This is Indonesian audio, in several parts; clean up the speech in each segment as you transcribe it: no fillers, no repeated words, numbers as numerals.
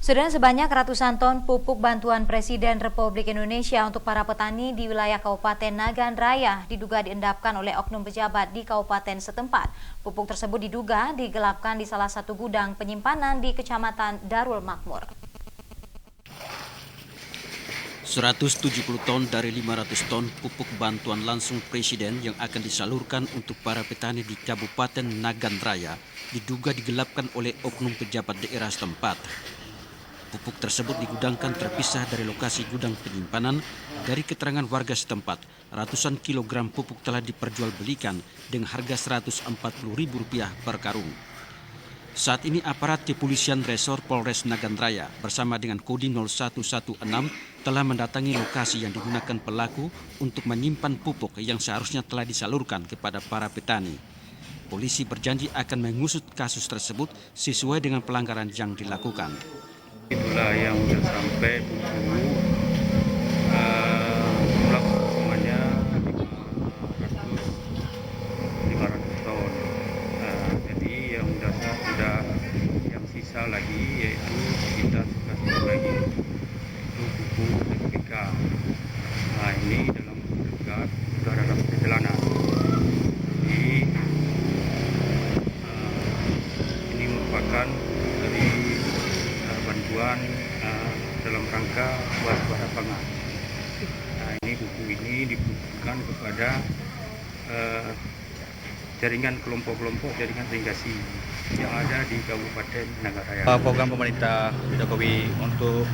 Saudara, sebanyak ratusan ton pupuk bantuan Presiden Republik Indonesia untuk para petani di wilayah Kabupaten Nagan Raya diduga diendapkan oleh oknum pejabat di kabupaten setempat. Pupuk tersebut diduga digelapkan di salah satu gudang penyimpanan di Kecamatan Darul Makmur. 170 ton dari 500 ton pupuk bantuan langsung Presiden yang akan disalurkan untuk para petani di Kabupaten Nagan Raya diduga digelapkan oleh oknum pejabat daerah setempat. Pupuk tersebut digudangkan terpisah dari lokasi gudang penyimpanan. Dari keterangan warga setempat, ratusan kilogram pupuk telah diperjualbelikan dengan harga Rp140.000 per karung. Saat ini aparat kepolisian Resor Polres Nagan Raya bersama dengan Kodim 0116 telah mendatangi lokasi yang digunakan pelaku untuk menyimpan pupuk yang seharusnya telah disalurkan kepada para petani. Polisi berjanji akan mengusut kasus tersebut sesuai dengan pelanggaran yang dilakukan. Itulah yang sudah sampai buku jumlah semuanya 500 ton. Jadi yang dasar sudah yang sisa lagi yaitu sekitar 11 ton lagi, itu buku PPK. Nah, ini dalam dekat sudah dalam perjalanan. Jadi ini merupakan dari bantuan dalam rangka waspada pangan. Nah, ini buku ini dibutuhkan kepada jaringan kelompok-kelompok jaringan irigasi yang ada di Kabupaten Nagan Raya. Program pemerintah Jokowi untuk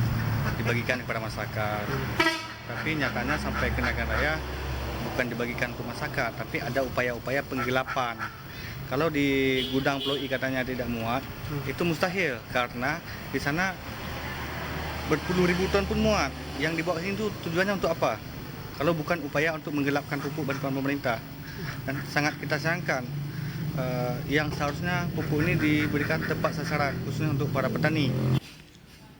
dibagikan kepada masyarakat, tapi nyatanya sampai ke Nagan Raya bukan dibagikan ke masyarakat, tapi ada upaya-upaya penggelapan. Kalau di gudang Pulau I katanya tidak muat, itu mustahil karena di sana berpuluh ribu ton pun muat. Yang dibawa sini itu tujuannya untuk apa? Kalau bukan upaya untuk menggelapkan pupuk bantuan pemerintah. Dan sangat kita sayangkan yang seharusnya pupuk ini diberikan tepat sasaran khususnya untuk para petani.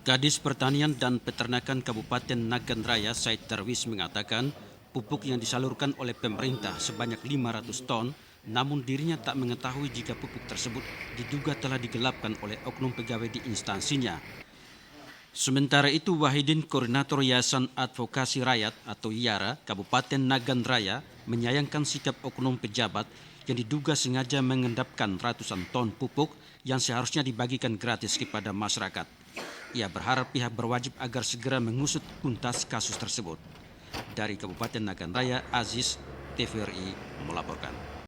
Kadis Pertanian dan Peternakan Kabupaten Nagan Raya Said Darwis mengatakan pupuk yang disalurkan oleh pemerintah sebanyak 500 ton, namun dirinya tak mengetahui jika pupuk tersebut diduga telah digelapkan oleh oknum pegawai di instansinya. Sementara itu, Wahidin, Koordinator Yayasan Advokasi Rakyat atau YARA Kabupaten Nagan Raya, menyayangkan sikap oknum pejabat yang diduga sengaja mengendapkan ratusan ton pupuk yang seharusnya dibagikan gratis kepada masyarakat. Ia berharap pihak berwajib agar segera mengusut tuntas kasus tersebut. Dari Kabupaten Nagan Raya, Aziz, TVRI melaporkan.